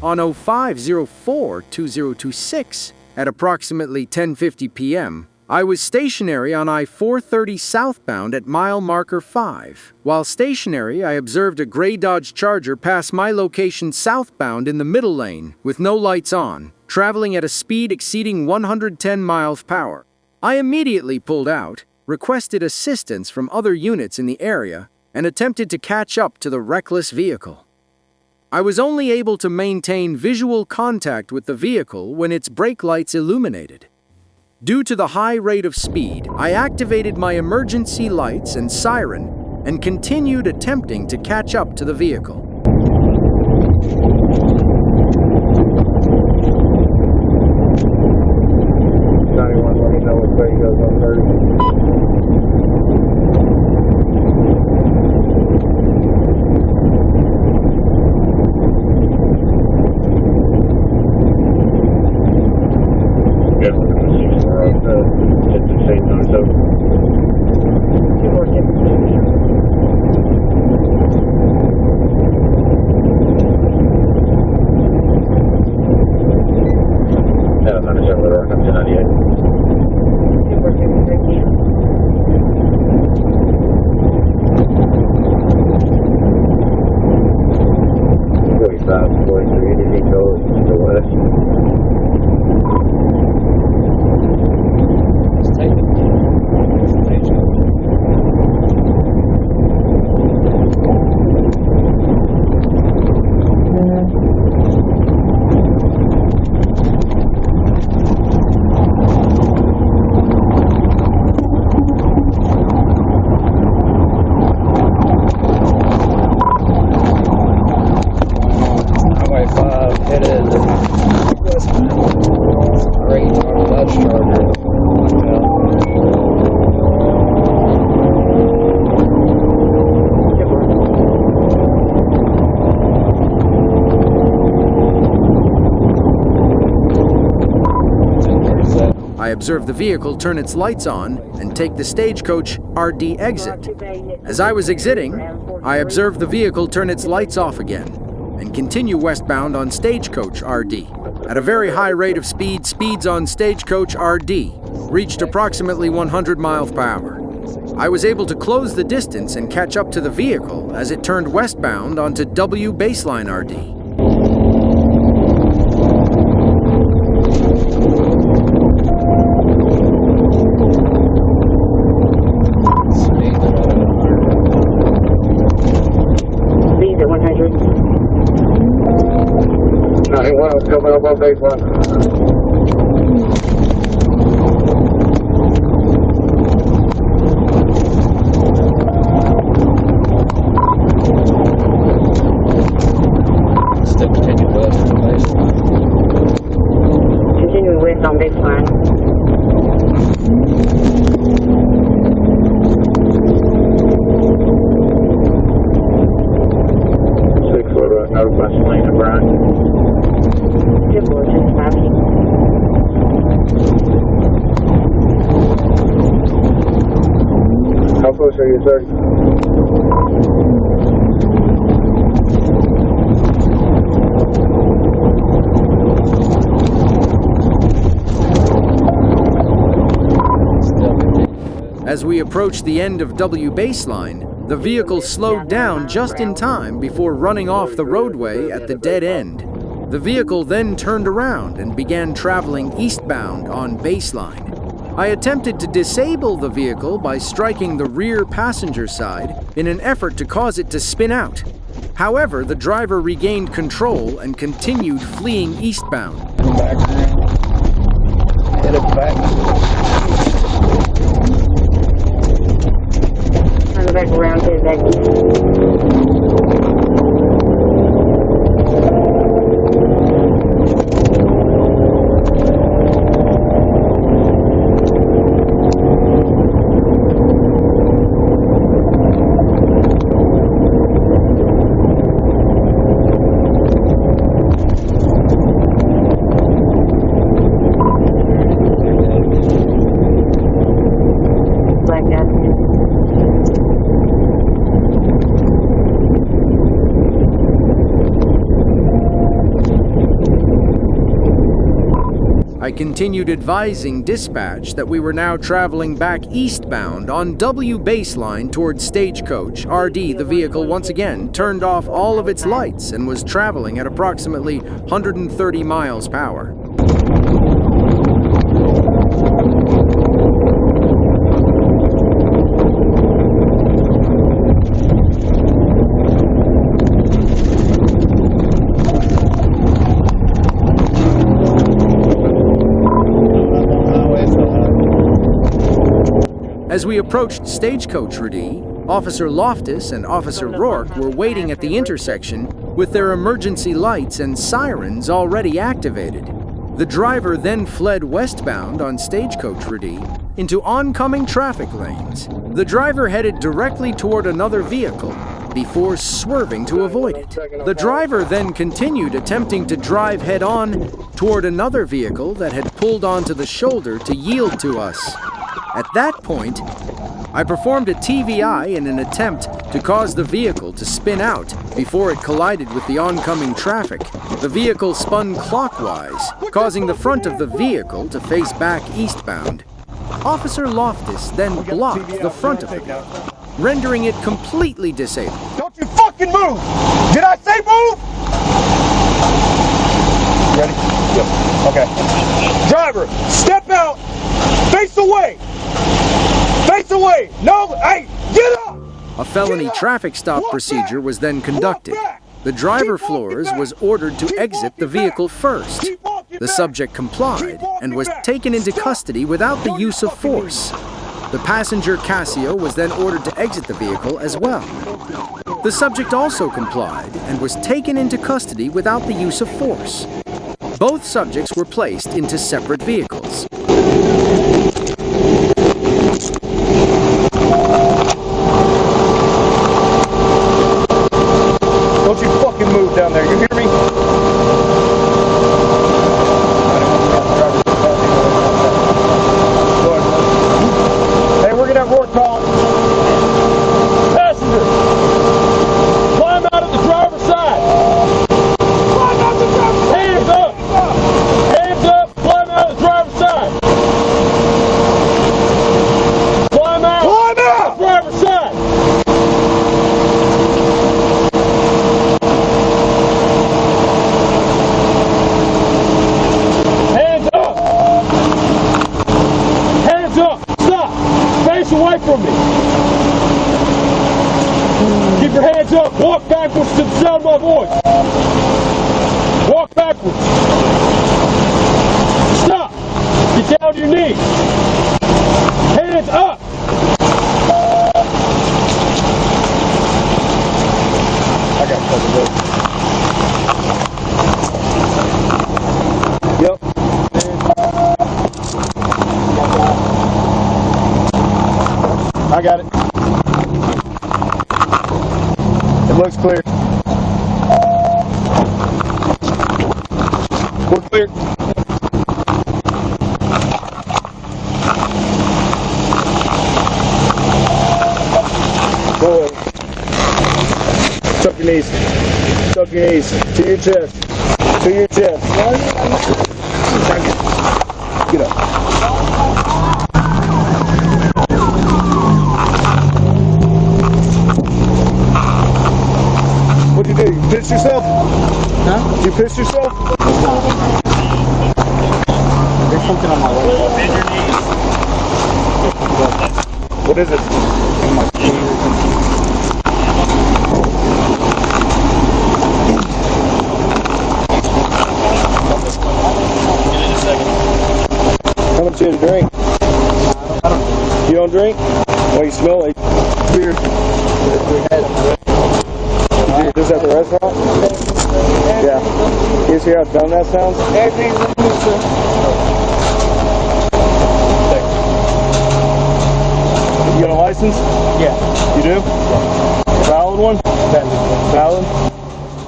On 0504-2026, at approximately 10:50 p.m., I was stationary on I-430 southbound at mile marker 5. While stationary, I observed a gray Dodge Charger pass my location southbound in the middle lane with no lights on, traveling at a speed exceeding 110 miles per hour. I immediately pulled out, requested assistance from other units in the area, and attempted to catch up to the reckless vehicle. I was only able to maintain visual contact with the vehicle when its brake lights illuminated. Due to the high rate of speed, I activated my emergency lights and siren and continued attempting to catch up to the vehicle. I observed the vehicle turn its lights on and take the Stagecoach RD exit. As I was exiting, I observed the vehicle turn its lights off again and continue westbound on Stagecoach RD. At a very high rate of speeds on Stagecoach RD reached approximately 100 miles per hour. I was able to close the distance and catch up to the vehicle as it turned westbound onto W Baseline RD. Coming up on baseline. Still continue west on baseline. Continue west on baseline. Northwest lane of Brian. How close are you, sir? As we approached the end of W Baseline, the vehicle slowed down just in time before running off the roadway at the dead end. The vehicle then turned around and began traveling eastbound on Baseline. I attempted to disable the vehicle by striking the rear passenger side in an effort to cause it to spin out. However, the driver regained control and continued fleeing eastbound. Back around. Headed back. Back around to the exit. Blackout. I continued advising dispatch that we were now traveling back eastbound on W baseline towards Stagecoach. RD, the vehicle, once again turned off all of its lights and was traveling at approximately 130 miles per hour. As we approached Stagecoach Rd, Officer Loftus and Officer Rourke were waiting at the intersection with their emergency lights and sirens already activated. The driver then fled westbound on Stagecoach Rd into oncoming traffic lanes. The driver headed directly toward another vehicle before swerving to avoid it. The driver then continued attempting to drive head-on toward another vehicle that had pulled onto the shoulder to yield to us. At that point, I performed a TVI in an attempt to cause the vehicle to spin out before it collided with the oncoming traffic. The vehicle spun clockwise, causing the front of the vehicle to face back eastbound. Officer Loftus then blocked the front of the vehicle, rendering it completely disabled. Don't you fucking move! Did I say move? Ready? Yep. Okay. Driver, step out! Face away! Face away! No! Hey! Get up! A felony traffic stop procedure was then conducted. The driver Flores was ordered to exit the vehicle first. The subject complied and was taken into custody without the use of force. The passenger Casio was then ordered to exit the vehicle as well. The subject also complied and was taken into custody without the use of force. Both subjects were placed into separate vehicles. Don't you fucking move down there, you hear me? Hey, we're gonna have Rourke call. Passenger, climb out of the driver's side. Climb out the driver's side. Hands up. Hands up, climb out of the driver's side. Climb out. Climb out. The driver's side. Away from me. Keep your hands up. Walk backwards to the sound of my voice. Walk backwards. Stop. Get down to your knees. Hands up. I got fucking good. Yep. I got it. It looks clear. We're clear. Go ahead. Tuck your knees. Tuck your knees. To your chest. To your chest. Get up. What'd you do? You pissed yourself? Huh? You pissed yourself? There's something on my leg. Bend your knees. What is it? In my How much you drink? You don't drink? Well, you smell like beer. Is that the restaurant? Yeah. Can you see how dumb that sounds? You got a license? Yeah. You do? A valid one? Valid?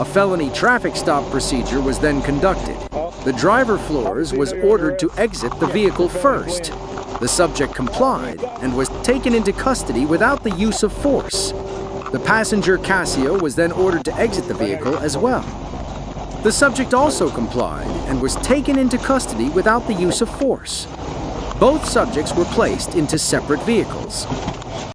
A felony traffic stop procedure was then conducted. The driver Flores was ordered to exit the vehicle first. The subject complied and was taken into custody without the use of force. The passenger Casio was then ordered to exit the vehicle as well. The subject also complied and was taken into custody without the use of force. Both subjects were placed into separate vehicles.